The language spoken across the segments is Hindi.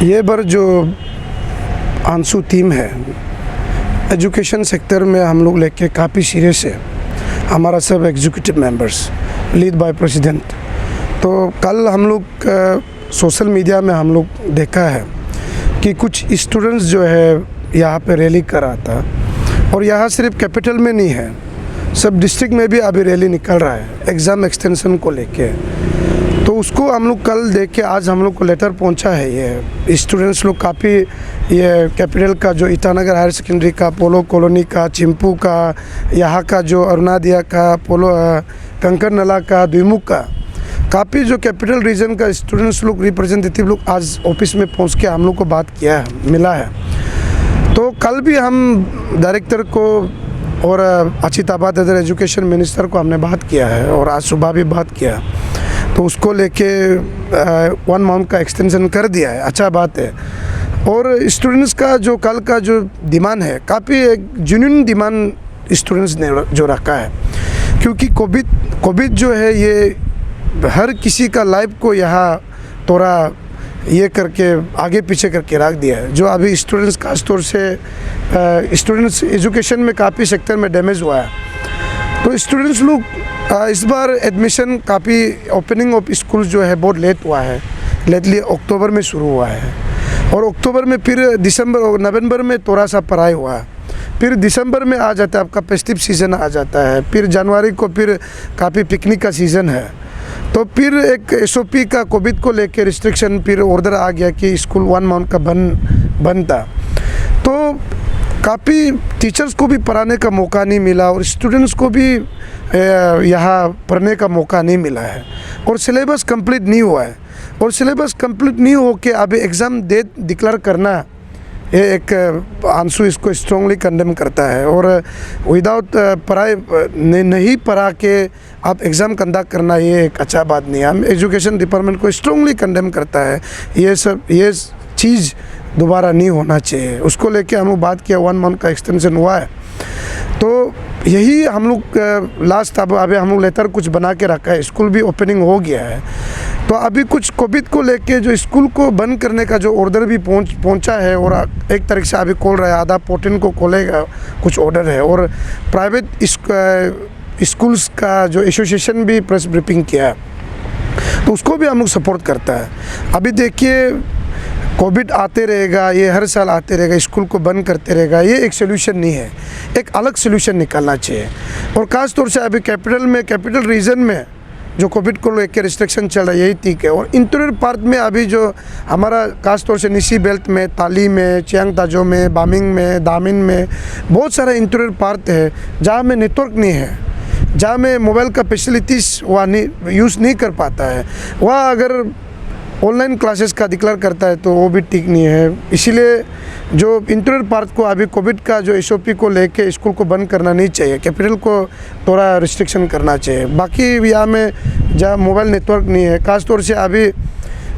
ये बार जो आंसू टीम है एजुकेशन सेक्टर में हम लोग लेके काफ़ी सीरियस है। हमारा सब executive members lead by president. तो कल हम लोग सोशल मीडिया में हम लोग देखा है कि कुछ स्टूडेंट्स जो है यहाँ पे रैली कर रहा था, और यहाँ सिर्फ कैपिटल में नहीं है, सब डिस्ट्रिक्ट में भी अभी रैली निकल रहा है एग्ज़ाम एक्सटेंशन को लेके। तो उसको हम लोग कल देख के आज हम लोग को लेटर पहुंचा है। ये स्टूडेंट्स लोग काफ़ी ये कैपिटल का जो ईटानगर हायर सेकेंडरी का, पोलो कॉलोनी का, चिंपू का, यहाँ का जो अरुणादिया का, पोलो कंकर नला का, द्विमुख का, काफ़ी जो कैपिटल रीजन का स्टूडेंट्स लोग रिप्रेजेंटेटिव लोग आज ऑफिस में पहुँच के हम लोग को बात किया है, मिला है। तो कल भी हम डायरेक्टर को और अचिताबाद अदर एजुकेशन मिनिस्टर को हमने बात किया है और आज सुबह भी बात किया। तो उसको लेके 1 मंथ का एक्सटेंशन कर दिया है, अच्छा बात है। और स्टूडेंट्स का जो कल का जो डिमांड है, काफ़ी एक जेन्युइन डिमांड स्टूडेंट्स ने जो रखा है, क्योंकि कोविड जो है ये हर किसी का लाइफ को यहाँ थोड़ा ये करके आगे पीछे करके रख दिया है। जो अभी स्टूडेंट्स खास तौर से स्टूडेंट्स एजुकेशन में काफ़ी सेक्टर में डैमेज हुआ है। तो स्टूडेंट्स लोग इस बार एडमिशन काफ़ी ओपनिंग ऑफ स्कूल जो है बहुत लेट हुआ है, लेटली अक्टूबर में शुरू हुआ है, और अक्टूबर में फिर दिसंबर और नवंबर में थोड़ा सा पढ़ाई हुआ, फिर दिसंबर में आ जाता है आपका फेस्टिव सीज़न आ जाता है, फिर जनवरी को फिर काफ़ी पिकनिक का सीज़न है। तो फिर एक SOP का कोविड को लेके रिस्ट्रिक्शन फिर ऑर्डर आ गया कि स्कूल 1 मंथ का बंद था। तो काफ़ी टीचर्स को भी पढ़ाने का मौका नहीं मिला और स्टूडेंट्स को भी यहाँ पढ़ने का मौका नहीं मिला है, और सिलेबस कंप्लीट नहीं हुआ है। और सिलेबस कंप्लीट नहीं हो के अभी एग्ज़ाम डेट डिक्लेयर करना, ये एक आंसू इसको स्ट्रांगली कंडेम करता है। और विदाउट पढ़ाई नहीं पढ़ा के आप एग्ज़ाम कंडक्ट करना, ये एक अच्छा बात नहीं है। हम एजुकेशन डिपार्टमेंट को स्ट्रांगली कंडेम करता है। ये चीज़ दोबारा नहीं होना चाहिए। उसको लेके हम लोग बात किया, 1 मंथ का एक्सटेंशन हुआ है। तो यही हम लोग लास्ट अभी हम लोग लेटर कुछ बना के रखा है। स्कूल भी ओपनिंग हो गया है, तो अभी कुछ कोविड को लेके जो स्कूल को बंद करने का जो ऑर्डर भी पहुंचा है, और एक तरीके से अभी खोल रहा है, आधा 14 को खोलेगा कुछ ऑर्डर है। और प्राइवेट स्कूल्स का जो एसोसिएशन भी प्रेस ब्रीफिंग किया है, तो उसको भी हम लोग सपोर्ट करता है। अभी देखिए कोविड आते रहेगा, ये हर साल आते रहेगा, स्कूल को बंद करते रहेगा, ये एक सोल्यूशन नहीं है। एक अलग सोल्यूशन निकालना चाहिए। और ख़ास तौर से अभी कैपिटल रीजन में जो कोविड को लेकर रिस्ट्रिक्शन चल रहा है, यही ठीक है। और इंटीरियर पार्ट में अभी जो हमारा खास तौर से निशी बेल्ट में, ताली में, चियांग ताजो में, बामिंग में, दामिन में बहुत सारा इंटीरियर पार्ट है जहाँ में नेटवर्क नहीं है, जहाँ में मोबाइल का फैसिलिटीज़ वहाँ यूज़ नहीं कर पाता है। वहाँ अगर ऑनलाइन क्लासेस का डिक्लेयर करता है तो वो भी ठीक नहीं है। इसीलिए जो इंटीरियर पार्ट को अभी कोविड का जो SOP को लेके स्कूल को बंद करना नहीं चाहिए, कैपिटल को थोड़ा रिस्ट्रिक्शन करना चाहिए। बाकी यहाँ में जहाँ मोबाइल नेटवर्क नहीं है, खास तौर से अभी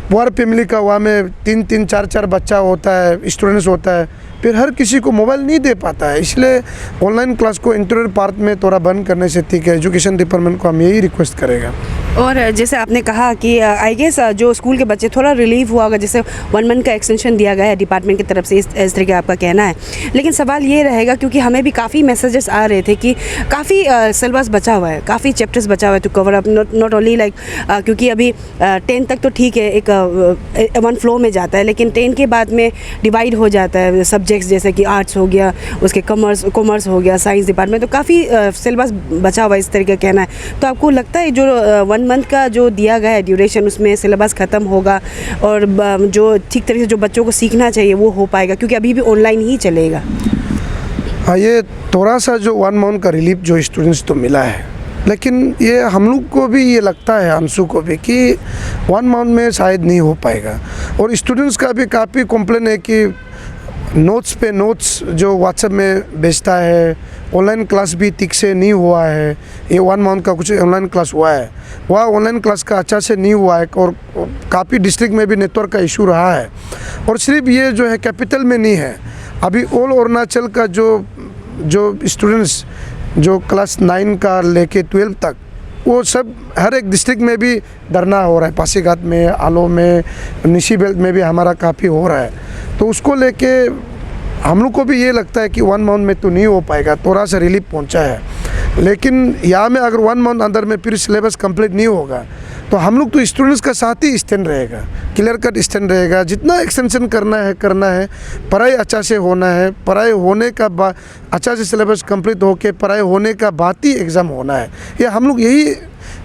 पुअर फैमिली का वहाँ में 3-3, 4-4 बच्चा होता है, स्टूडेंट्स होता है, फिर हर किसी को मोबाइल नहीं दे पाता है। इसलिए ऑनलाइन क्लास को इंटीरियर पार्ट में थोड़ा बंद करने से ठीक है। एजुकेशन डिपार्टमेंट को हम यही रिक्वेस्ट करेगा। और जैसे आपने कहा कि आई गेस जो स्कूल के बच्चे थोड़ा रिलीव हुआ होगा, जैसे 1 मंथ का एक्सटेंशन दिया गया है डिपार्टमेंट की तरफ से, इस तरह का आपका कहना है। लेकिन सवाल ये रहेगा, क्योंकि हमें भी काफ़ी मैसेजेस आ रहे थे कि काफ़ी सिलेबस बचा हुआ है, काफ़ी चैप्टर्स बचा हुआ है to cover up, not only like क्योंकि अभी 10 तक तो ठीक है, एक वन फ्लो में जाता है, लेकिन 10 के बाद में डिवाइड हो जाता है सब्जेक्ट्स, जैसे कि आर्ट्स हो गया, उसके कॉमर्स हो गया, साइंस डिपार्टमेंट, तो काफ़ी सिलेबस बचा हुआ है, इस तरीके का कहना है। तो आपको लगता है जो 1 मंथ का जो दिया गया है ड्यूरेशन, उसमें सिलेबस ख़त्म होगा और जो ठीक तरीके से जो बच्चों को सीखना चाहिए वो हो पाएगा, क्योंकि अभी भी ऑनलाइन ही चलेगा? हाँ, ये थोड़ा सा जो 1 मंथ का रिलीफ जो स्टूडेंट्स तो मिला है, लेकिन ये हम लोग को भी ये लगता है, अंशु को भी, कि 1 मंथ में शायद नहीं हो पाएगा। और स्टूडेंट्स का भी काफ़ी कंप्लेन है कि नोट्स पे नोट्स जो व्हाट्सएप में भेजता है, ऑनलाइन क्लास भी ठीक से नहीं हुआ है। ये 1 मंथ का कुछ ऑनलाइन क्लास हुआ है, वह ऑनलाइन क्लास का अच्छा से नहीं हुआ है, और काफ़ी डिस्ट्रिक्ट में भी नेटवर्क का इशू रहा है। और सिर्फ ये जो है कैपिटल में नहीं है, अभी ऑल अरुणाचल का जो स्टूडेंट्स जो क्लास 9 का लेके 12 तक, वो सब हर एक डिस्ट्रिक्ट में भी धरना हो रहा है। पासीघाट में, आलो में, निशी बेल्ट में भी हमारा काफ़ी हो रहा है। तो उसको लेके हम लोग को भी ये लगता है कि 1 मंथ में तो नहीं हो पाएगा, थोड़ा सा रिलीफ पहुंचा है। लेकिन यहाँ में अगर 1 मंथ अंदर में फिर सिलेबस कंप्लीट नहीं होगा, तो हम लोग तो स्टूडेंट्स का साथ ही स्टैंड रहेगा, क्लियर कट स्टैंड रहेगा। जितना एक्सटेंशन करना है, पढ़ाई अच्छा से होना है, पढ़ाई होने का बाद अच्छा से सिलेबस कंप्लीट होके पढ़ाई होने का बाद ही एग्ज़ाम होना है। ये हम लोग यही,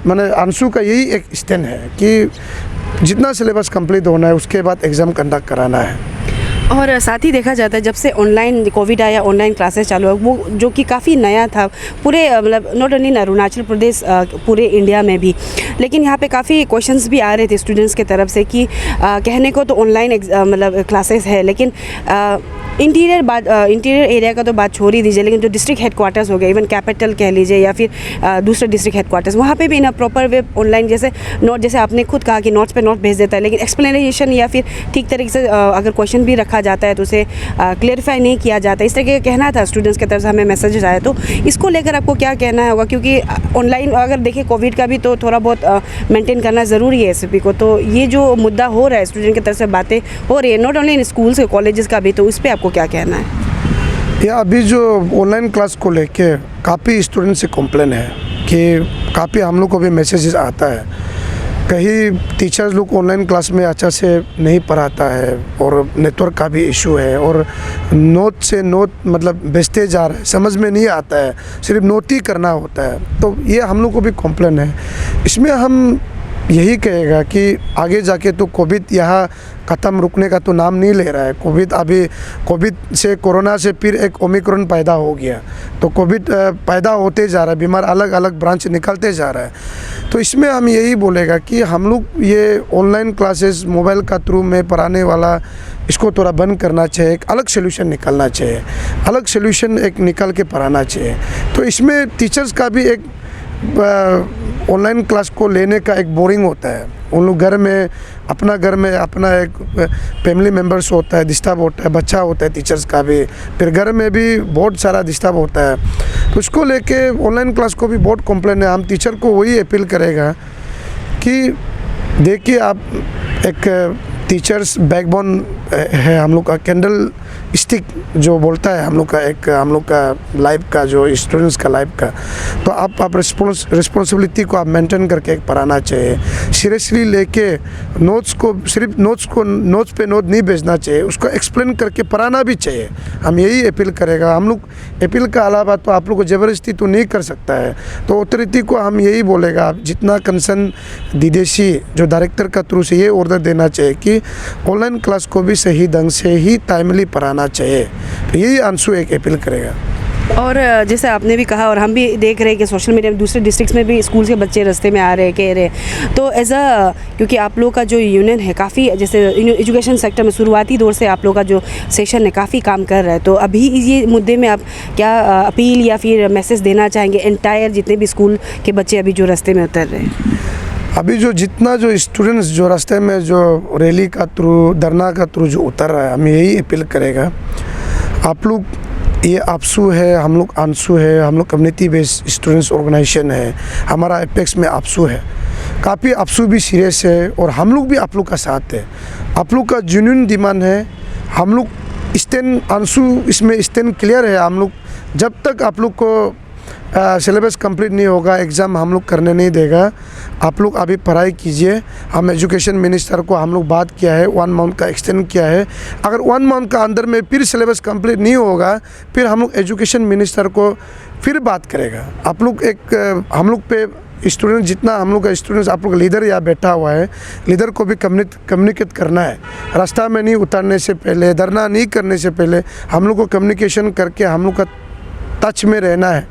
माने अंशु का यही एक स्टैंड है कि जितना सिलेबस कंप्लीट होना है उसके बाद एग्ज़ाम कंडक्ट कराना है। और साथ ही देखा जाता है, जब से ऑनलाइन कोविड आया, ऑनलाइन क्लासेस चालू हुआ, वो जो कि काफ़ी नया था पूरे, मतलब not only in Arunachal Pradesh, पूरे इंडिया में भी। लेकिन यहाँ पे काफ़ी क्वेश्चंस भी आ रहे थे स्टूडेंट्स की तरफ से कि कहने को तो ऑनलाइन मतलब क्लासेस है, लेकिन इंटीरियर एरिया का तो बात छोड़ ही दीजिए, लेकिन जो डिस्ट्रिक्ट हेडक्वार्टर्स हो गए, इवन कैपिटल कह लीजिए या फिर दूसरे डिस्ट्रिक्ट हेडक्वार्टर्स, वहाँ पे भी इन प्रॉपर वे ऑनलाइन, जैसे आपने खुद कहा कि नोट्स पे नोट भेज देता है, लेकिन एक्सप्लेनेशन या फिर ठीक तरीके से अगर क्वेश्चन भी रखा जाता है तो उसे क्लेरिफाई नहीं किया जाता। इस तरह का कहना था स्टूडेंट्स की तरफ से, हमें मैसेजेस आए। तो इसको लेकर आपको क्या कहना होगा, क्योंकि ऑनलाइन अगर देखें कोविड का भी तो थोड़ा बहुत मेंटेन करना ज़रूरी है एसपी को, तो ये जो मुद्दा हो रहा है, स्टूडेंट की तरफ से बातें हो रही है, नॉट ओनली इन स्कूल्स के, कॉलेजेस का भी, तो उस पर आपको क्या कहना है? या अभी जो ऑनलाइन क्लास को लेके काफ़ी स्टूडेंट से कंप्लेन है कि काफ़ी हम लोग को भी मैसेजेस आता है, कहीं टीचर्स लोग ऑनलाइन क्लास में अच्छा से नहीं पढ़ाता है और नेटवर्क का भी इशू है, और नोट से नोट मतलब भेजते जा रहे हैं, समझ में नहीं आता है, सिर्फ नोट ही करना होता है। तो ये हम लोग को भी कंप्लेन है। इसमें हम यही कहेगा कि आगे जाके तो कोविड यहाँ ख़त्म, रुकने का तो नाम नहीं ले रहा है। कोविड से, कोरोना से फिर एक ओमिक्रॉन पैदा हो गया, तो कोविड पैदा होते जा रहा है, बीमार अलग अलग ब्रांच निकलते जा रहा है। तो इसमें हम यही बोलेगा कि हम लोग ये ऑनलाइन क्लासेस मोबाइल का थ्रू में पढ़ाने वाला, इसको थोड़ा बंद करना चाहिए, एक अलग सोल्यूशन निकलना चाहिए, अलग सोल्यूशन एक निकल के पढ़ाना चाहिए। तो इसमें टीचर्स का भी एक ऑनलाइन क्लास को लेने का एक बोरिंग होता है। उन लोग घर में अपना एक फैमिली मेम्बर्स होता है, डिस्टर्ब होता है, बच्चा होता है टीचर्स का भी, फिर घर में भी बहुत सारा डिस्टर्ब होता है। तो उसको लेके ऑनलाइन क्लास को भी बहुत कंप्लेन है। हम टीचर को वही अपील करेगा कि देखिए, आप एक टीचर्स बैकबोन है हम लोग का, कैंडल स्टिक जो बोलता है हम लोग का लाइफ का, जो स्टूडेंट्स का लाइफ का। तो आप रिस्पॉन्सिबिलिटी को आप मेंटेन करके पढ़ाना चाहिए, सीरियसली लेके नोट्स पे नोट नहीं भेजना चाहिए, उसको एक्सप्लेन करके पढ़ाना भी चाहिए। हम यही अपील करेगा। हम लोग अपील का अलावा तो आप लोग को ज़बरदस्ती तो नहीं कर सकता है। तो अथॉरिटी को हम यही बोलेगा, जितना कंसर्न विदेशी जो डायरेक्टर का थ्रू से ये ऑर्डर देना चाहिए कि ऑनलाइन क्लास को भी सही ढंग से ही टाइमली पढ़ाना चाहिए। तो यही अंशु एक अपील करेगा। और जैसे आपने भी कहा और हम भी देख रहे हैं कि सोशल मीडिया में दूसरे डिस्ट्रिक्ट्स में भी स्कूल के बच्चे रास्ते में आ रहे हैं, कह रहे हैं। तो क्योंकि आप लोग का जो यूनियन है काफ़ी, जैसे एजुकेशन सेक्टर में शुरुआती दौर से आप लोग का जो सेशन है काफ़ी काम कर रहा है, तो अभी ये मुद्दे में आप क्या अपील या फिर मैसेज देना चाहेंगे एंटायर जितने भी स्कूल के बच्चे अभी जो रास्ते में उतर रहे हैं? अभी जो स्टूडेंट्स जो रास्ते में जो रैली का थ्रू, धरना का थ्रू जो उतर रहा है, हम यही अपील करेगा, आप लोग, ये आपसू है, हम लोग अंशु है, हम लोग कम्युनिटी बेस्ड स्टूडेंट्स ऑर्गेनाइजेशन है, हमारा एपेक्स में आपसू है। काफ़ी अफसू भी सीरियस है और हम लोग भी आप लोग का साथ है। आप लोग का जेन्युइन डिमांड है, हम लोग स्टैंड अंशु इसमें स्टैंड क्लियर है। हम लोग जब तक आप लोग को सिलेबस कंप्लीट नहीं होगा, एग्ज़ाम हम लोग करने नहीं देगा। आप लोग अभी पढ़ाई कीजिए। हम एजुकेशन मिनिस्टर को हम लोग बात किया है, 1 मंथ का एक्सटेंड किया है। अगर 1 मंथ का अंदर में फिर सिलेबस कंप्लीट नहीं होगा, फिर हम लोग एजुकेशन मिनिस्टर को फिर बात करेगा। आप लोग हम लोग पे स्टूडेंट जितना हम लोग का स्टूडेंट्स आप लोग लीडर यहाँ बैठा हुआ है, लीडर को भी कम्युनिकेट करना है। रास्ता में नहीं उतरने से पहले, धरना नहीं करने से पहले हम लोग को कम्युनिकेशन करके हम लोग का टच में रहना है,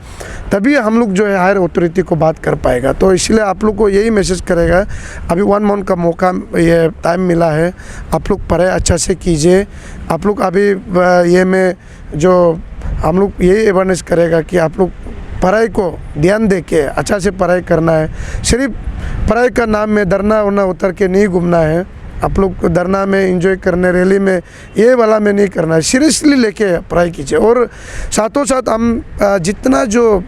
तभी हम लोग जो है हायर अथॉरिटी को बात कर पाएगा। तो इसलिए आप लोग को यही मैसेज करेगा, अभी 1 मंथ का मौका ये टाइम मिला है, आप लोग पढ़ाई अच्छा से कीजिए। आप लोग अभी ये में जो हम लोग यही अवेयरनेस करेगा कि आप लोग पढ़ाई को ध्यान दे के अच्छा से पढ़ाई करना है। सिर्फ पढ़ाई का नाम में धरना वरना उतर के नहीं घूमना है। आप लोग को धरना में एंजॉय करने, रैली में ये वाला में नहीं करना है। सीरियसली लेके पढ़ाई कीजिए। और साथों साथ हम जितना जो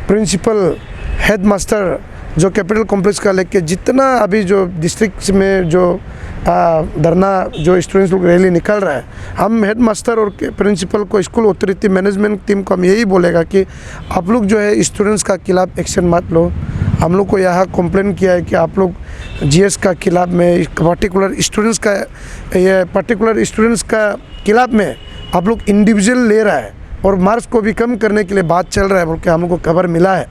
प्रिंसिपल, हेड मास्टर जो कैपिटल कॉम्प्लेक्स का लेके जितना अभी जो डिस्ट्रिक्ट में जो धरना जो स्टूडेंट्स लोग रैली निकल रहा है, हम हेड मास्टर और प्रिंसिपल को, स्कूल अथॉरिटी मैनेजमेंट टीम को हम यही बोलेगा कि आप लोग जो है स्टूडेंट्स का खिलाफ एक्शन मत लो। हम लोग को यहाँ कंप्लेन किया है कि आप लोग जीएस का खिलाफ में, पर्टिकुलर स्टूडेंट्स का खिलाफ में आप लोग इंडिविजुअल ले रहा है और मार्क्स को भी कम करने के लिए बात चल रहा है बोल के हम लोग को खबर मिला है।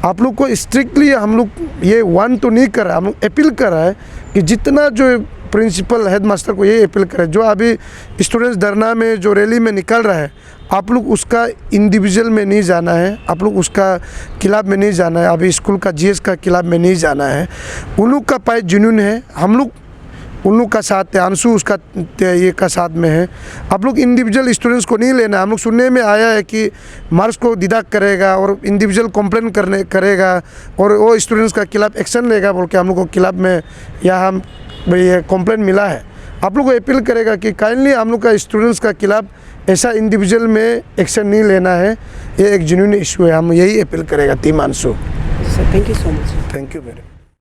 आप लोग को स्ट्रिक्टली हम लोग ये वन तो नहीं कर रहा है, हम लोग अपील कर रहा है कि जितना जो प्रिंसिपल, हेड मास्टर को ये अपील करें, जो अभी स्टूडेंट्स धरना में जो रैली में निकल रहा है, आप लोग उसका इंडिविजुअल में नहीं जाना है, आप लोग उसका खिलाफ में नहीं जाना है, अभी स्कूल का जीएस का खिलाफ में नहीं जाना है। उन लोग का पाई जुनून है, हम लोग उन लोग का साथ है, अंशु उसका ये का साथ में है। आप लोग इंडिविजुअल स्टूडेंट्स को नहीं लेना। हम लोग सुनने में आया है कि मार्क्स को डिडक्ट करेगा और इंडिविजुअल कंप्लेन करेगा और वो स्टूडेंट्स का खिलाफ एक्शन लेगा बोल के हम लोग को खिलाफ में यहाँ हम ये कंप्लेन मिला है। आप लोग को अपील करेगा कि काइंडली हम लोग का स्टूडेंट्स का खिलाफ ऐसा इंडिविजुअल में एक्शन नहीं लेना है। ये एक जेन्युइन इशू है, हम यही अपील करेगा team Anshu. Sir thank you so much. Thank you very much.